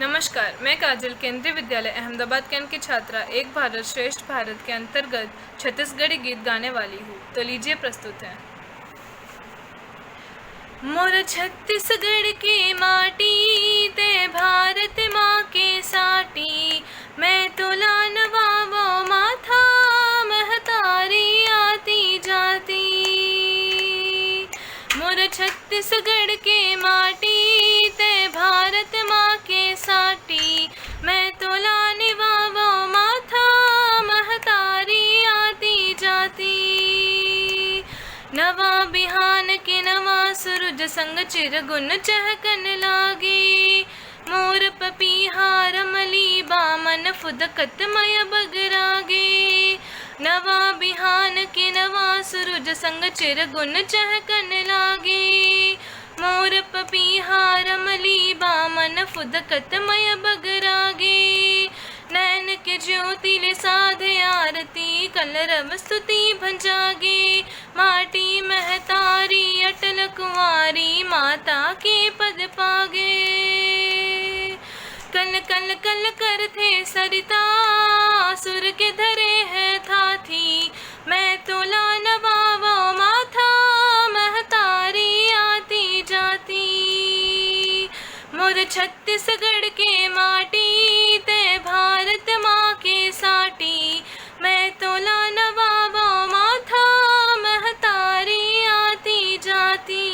नमस्कार, मैं काजल केंद्रीय विद्यालय अहमदाबाद कैंट की छात्रा एक भारत श्रेष्ठ भारत के अंतर्गत छत्तीसगढ़ी गीत गाने वाली हूँ। तो लीजिए प्रस्तुत है। मोर छत्तीसगढ़ की माटी ते भारत माँ के साटी, मैं तो लानवा वो माथा महतारी आती जाती। मोर छत्तीसगढ़ के माटी ते भारत माँ के साटी, मैं तो लानवा वो माथा महतारी आती जाती। नवा बिहान के नवा सूरज संग चिरगुन चहकन लागे, मोर पपीहार मली बामन फुदकत मय बगरागे। नवा बिहान के नवा सूरज संग चिरगुन चहकन लागे, मोर पपीहार मली बामन फुदकत मय बगरागे। नैन के ज्योति ले साधे आरती, कलरव स्तुति भंजागे। माटी महतारी अटल कुंवारी, माता के पद पागे। कल कल कल करथे सरिता, सुर के धरे है थाथी, मैं तो लानवा वो माथा महतारी आती जाती। मोर छत्तीसगढ़ के माटी ते भारत माँ के साटी, मैं तो लानवा वो माथा महतारी आती जाती।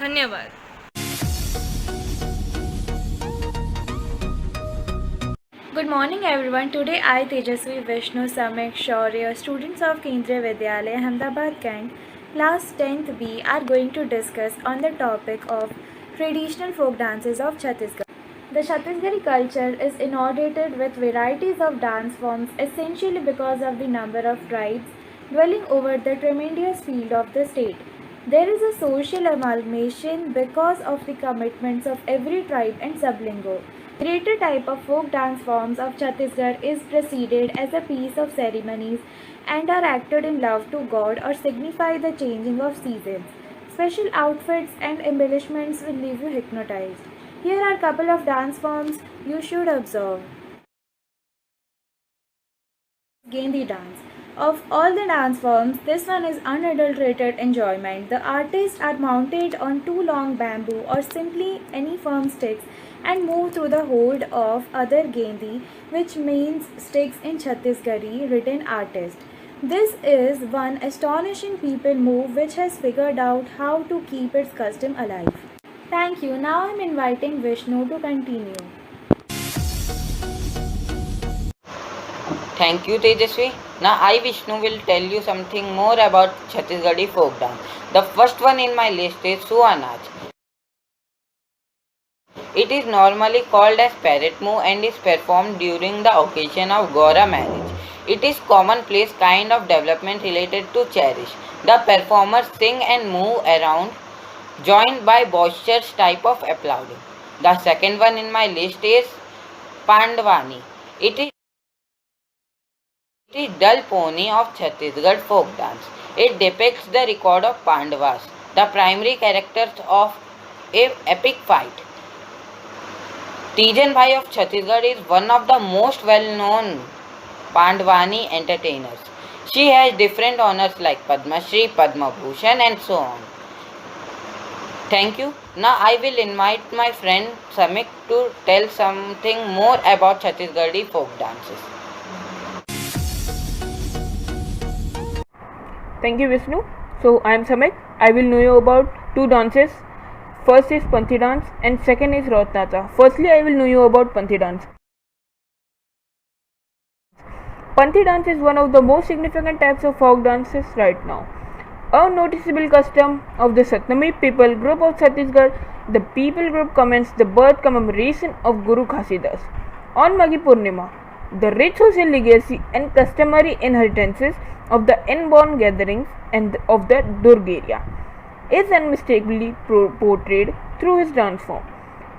धन्यवाद। Good morning everyone. Today I, Tejasvi Vishnu Samik Shaurya, students of Kendriya Vidyalaya, Ahmedabad Kent, class 10th B, are going to discuss on the topic of traditional folk dances of Chhattisgarh. The Chhattisgarhi culture is inundated with varieties of dance forms essentially because of the number of tribes dwelling over the tremendous field of the state. There is a social amalgamation because of the commitments of every tribe and sublingual. Greater type of folk dance forms of Chhattisgarh is preceded as a piece of ceremonies and are acted in love to God or signify the changing of seasons. Special outfits and embellishments will leave you hypnotized. Here are a couple of dance forms you should observe. Gendi dance. Of all the dance forms, this one is unadulterated enjoyment. The artists are mounted on two long bamboo or simply any firm sticks and move through the hold of other gendi, which means sticks in Chhattisgarhi, written artist. This is one astonishing people move which has figured out how to keep its custom alive. Thank you. Now I am inviting Vishnu to continue. Thank you, Tejasvi. Now I, Vishnu, will tell you something more about Chhattisgarhi folk dance. The first one in my list is Sua Nach. It is normally called as parrot move and is performed during the occasion of Gora marriage. It is commonplace kind of development related to cherish. The performers sing and move around, joined by boisterous type of applauding. The second one in my list is Pandwani. It is Dal Pony of Chhattisgarh folk dance. It depicts the record of Pandavas, the primary characters of an epic fight. Tijan Bhai of Chhattisgarh is one of the most well-known Pandwani entertainers. She has different honors like Padma Shri, Padma Bhushan and so on. Thank you. Now I will invite my friend Samik to tell something more about Chhattisgarhi folk dances. Thank you, Vishnu. So, I am Samik. I will know you about two dances. First is Panthi dance and second is Raut Nacha. Firstly, I will know you about Panthi dance. Panthi dance is one of the most significant types of folk dances right now. A noticeable custom of the Satnami people group of Chhattisgarh, the people group commenced the birth commemoration of Guru Khasidas on Maghi Purnima. The rich social legacy and customary inheritances of the inborn gatherings and of the Durg area is unmistakably portrayed through his dance form.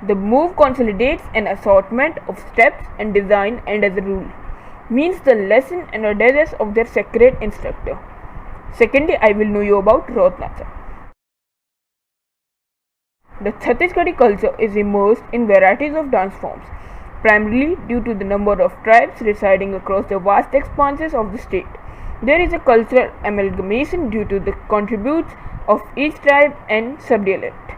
The move consolidates an assortment of steps and design and as a rule means the lesson and address of their sacred instructor. Secondly, I will know you about Raut Nacha. The Chhattisgarhi culture is immersed in varieties of dance forms, primarily due to the number of tribes residing across the vast expanses of the state. There is a cultural amalgamation due to the contributes of each tribe and subdialect.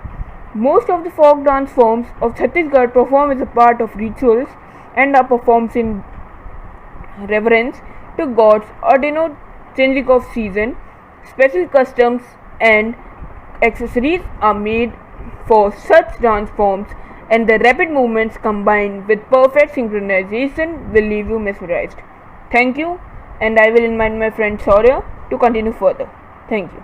Most of the folk dance forms of Chhattisgarh perform as a part of rituals and are performed in reverence to gods or denote changing of season. Special customs and accessories are made for such dance forms, and the rapid movements combined with perfect synchronization will leave you mesmerized. Thank you, and I will invite my friend Shaurya to continue further. Thank you.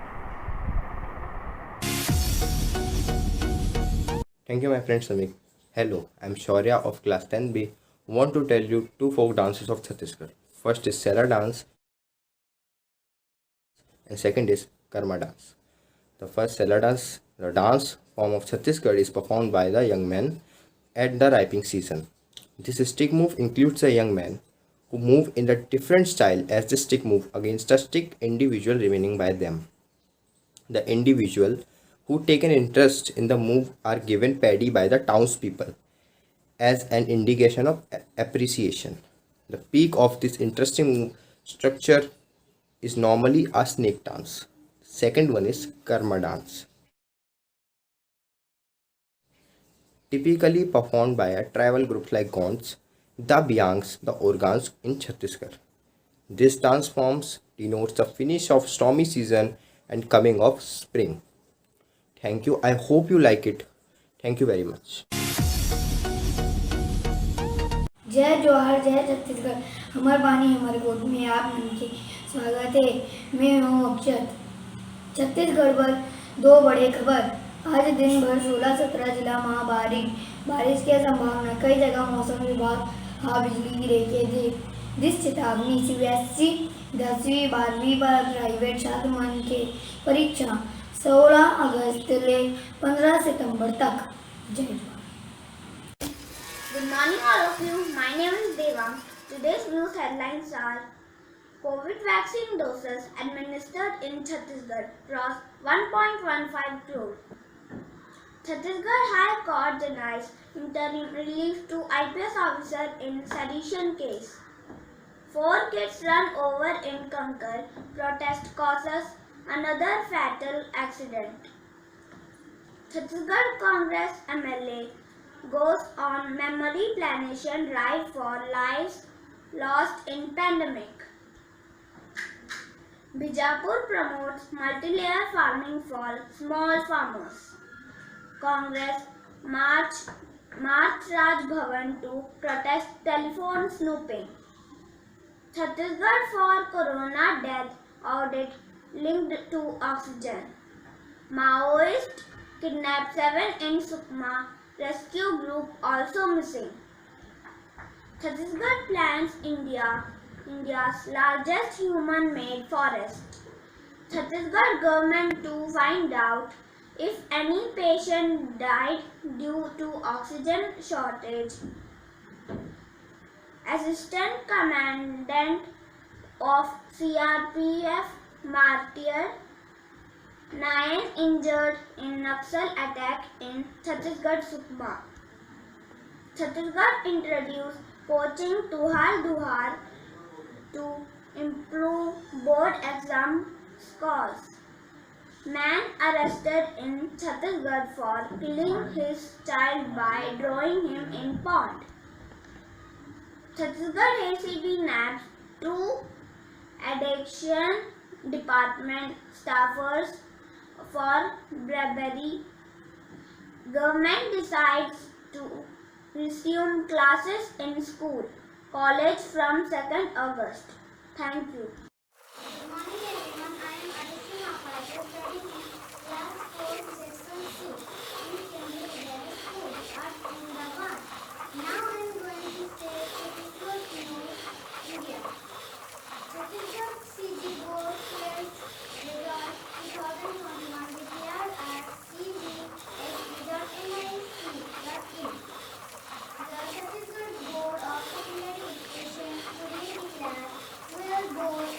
Thank you, my friend Samik. Hello, I'm Shaurya of class 10B. Want to tell you two folk dances of Chhattisgarh. First is Sela dance and second is Karma dance. The first Sela dance, the dance form of Chhattisgarh, is performed by the young men at the ripening season. This stick move includes a young man who move in a different style as the stick move against a stick individual remaining by them. The individual who take an interest in the move are given paddy by the townspeople as an indication of appreciation. The peak of this interesting structure is normally a snake dance. Second one is Karma dance, typically performed by a tribal groups like Gonds, the Biangs, the Organs in Chhattisgarh. This dance forms denotes the finish of stormy season and coming of spring. Thank you. I hope you like it. Thank you very much. जय जोहार, जय छत्तीसगढ़। हमार बानी हमारे गोद में आप मन के स्वागत है। मैं हूँ अक्षत। छत्तीसगढ़ पर दो बड़े खबर। आज दिन भर 16-17 जिला में बारिश की संभावना। कई जगह मौसम विभाग बिजली गिरे के दिस चेतावनी। CBSE 10वीं 12वीं पर प्राइवेट छात्र मन के परीक्षा 16 अगस्त से 15 सितंबर तक। जय जोहार। Good morning all of you. My name is Devang. Today's news headlines are: COVID vaccine doses administered in Chhattisgarh crossed 1.15 crore. Chhattisgarh High Court denies interim relief to IPS officer in sedition case. 4 kids run over in Kankar. Protest causes another fatal accident. Chhattisgarh Congress MLA goes on memory planation drive for lives lost in pandemic. Bijapur promotes multi-layer farming for small farmers. Congress march Raj Bhavan to protest telephone snooping. Chhattisgarh for corona death audit linked to oxygen. Maoist kidnapped 7 in Sukma. Rescue group also missing. Chhattisgarh plants India's largest human-made forest. Chhattisgarh government to find out if any patient died due to oxygen shortage. Assistant Commandant of CRPF martyred. 9 injured in Naxal attack in Chhattisgarh Sukma. Chhattisgarh introduced coaching Tuhar Duhar to improve board exam scores. Man arrested in Chhattisgarh for killing his child by throwing him in pond. Chhattisgarh ACB nabbed 2 addiction department staffers for bribery. Government decides to resume classes in school, college from 2nd August. Thank you. Good morning everyone. I am Aditi Mapaja studying in class 4 section 2 in Kendriya Vidyalaya School at Ahmedabad. Now I am going to say Chhattisgarh News India. Chhattisgarh CG Board cleared result 2021 declared as CGSE.nic.in. The Chhattisgarh Board of Secondary Education today declared 12 board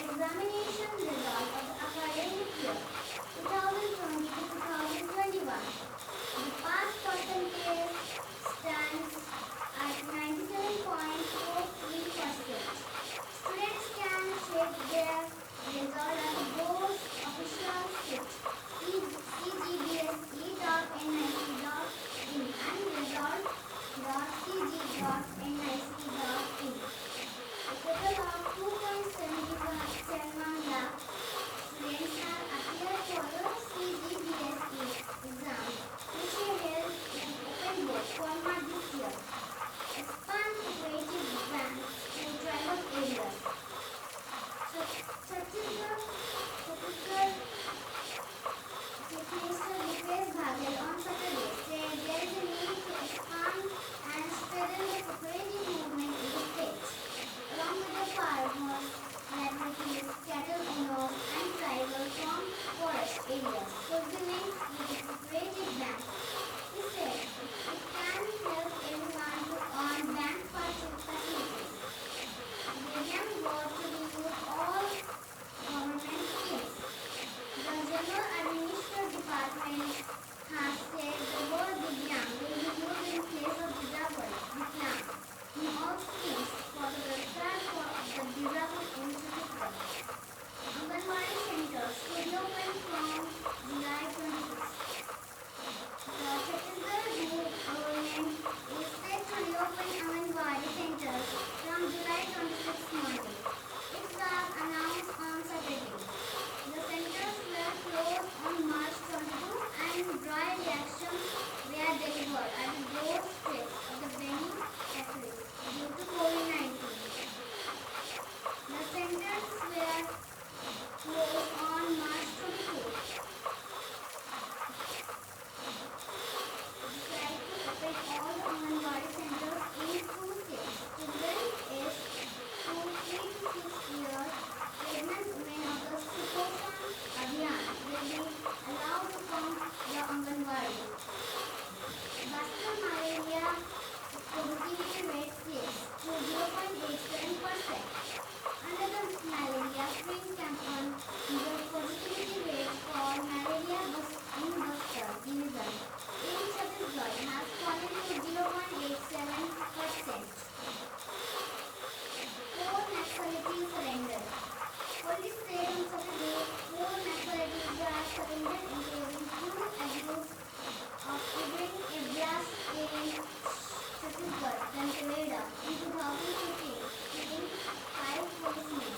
than Canada in 2015, killing 5 policemen.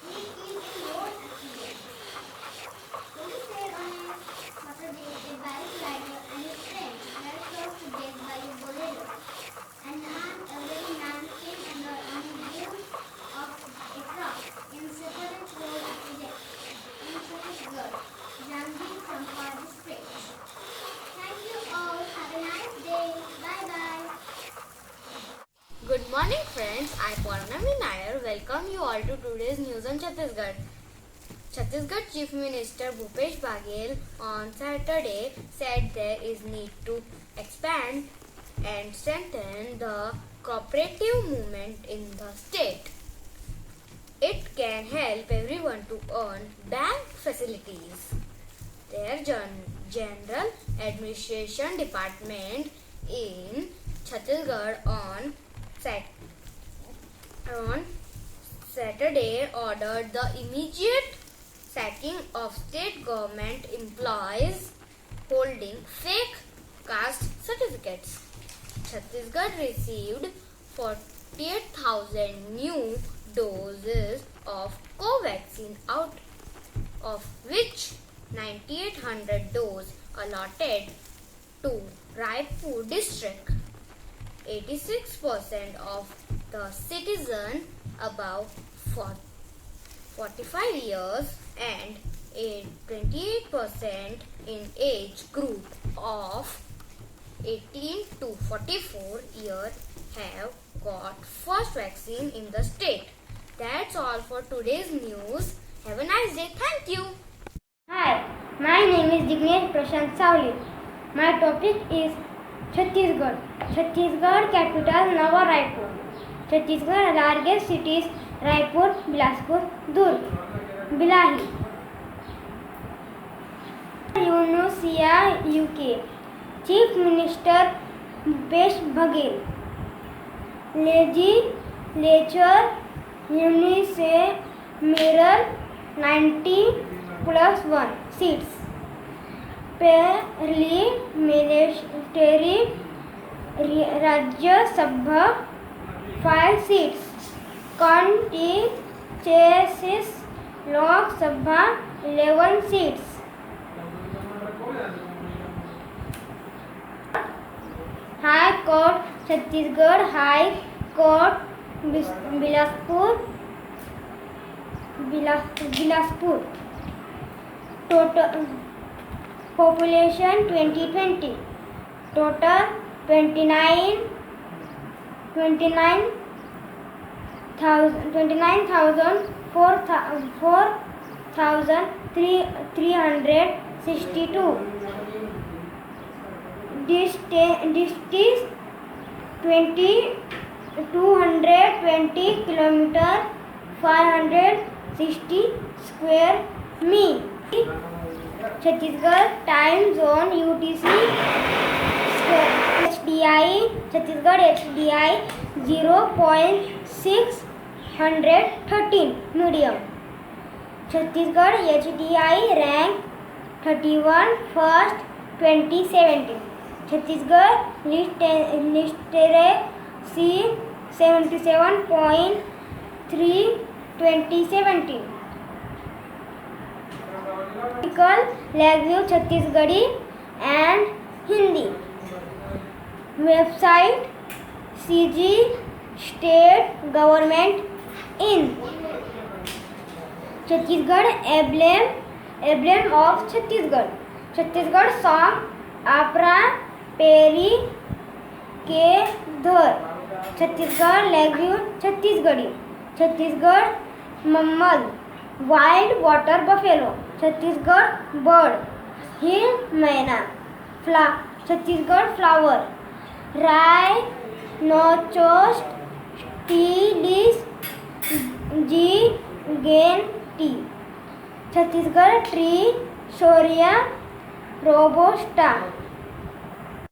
He killed in road accident. Police said on a Saturday a bike rider and his friend were close to death by a bolero. An elderly man came under on the wheels of a truck in separate road accident in Chhattisgarh, Jambi Champa district. Thank you all. Have a nice day. Bye bye. Good morning friends, I Purnami Nair welcome you all to today's news on Chhattisgarh. Chhattisgarh Chief Minister Bhupesh Baghel on Saturday said there is need to expand and strengthen the cooperative movement in the state. It can help everyone to earn bank facilities. Their General Administration Department in Chhattisgarh on Saturday ordered the immediate sacking of state government employees holding fake caste certificates. Chhattisgarh received 48,000 new doses of Covaxin, out of which 9,800 doses allotted to Raipur district. 86% of the citizens above 45 years and 28% in age group of 18 to 44 years have got first vaccine in the state. That's all for today's news. Have a nice day. Thank you. Hi, my name is Dignesh Prashant Savli. My topic is Chhattisgarh. Chhattisgarh capital Nava Raipur. Chhattisgarh largest cities Raipur, Bilaspur, Durg, Bilahi. UNOCIA UK. Chief Minister Bhupesh Baghel. Legislature UNICEF mirror 90+1 seats. Parliamentary Rajya Sabha 5 seats. Contiguous Lok Sabha 11 seats. High Court Chhattisgarh High Court Bilaspur. Total population 2020. Total 4,362. Distance 220 kilometer, 560 square mi. Chhattisgarh time zone UTC HDI Chhattisgarh HDI 0.613 medium. Chhattisgarh HDI rank 31 first 2017. Chhattisgarh literacy 77.3 2017. Article language Chhattisgarhi and Hindi. Website CG State Government in Chhattisgarh emblem of Chhattisgarh. Chhattisgarh song Apra Peri के धर. Chhattisgarh language Chhattisgarhi. Chhattisgarh mammal wild water buffalo. Chhattisgarh bird hill maina. Chhattisgarh flower rhinoceros Tilis gigantea. Chhattisgarh tree Shoria robusta.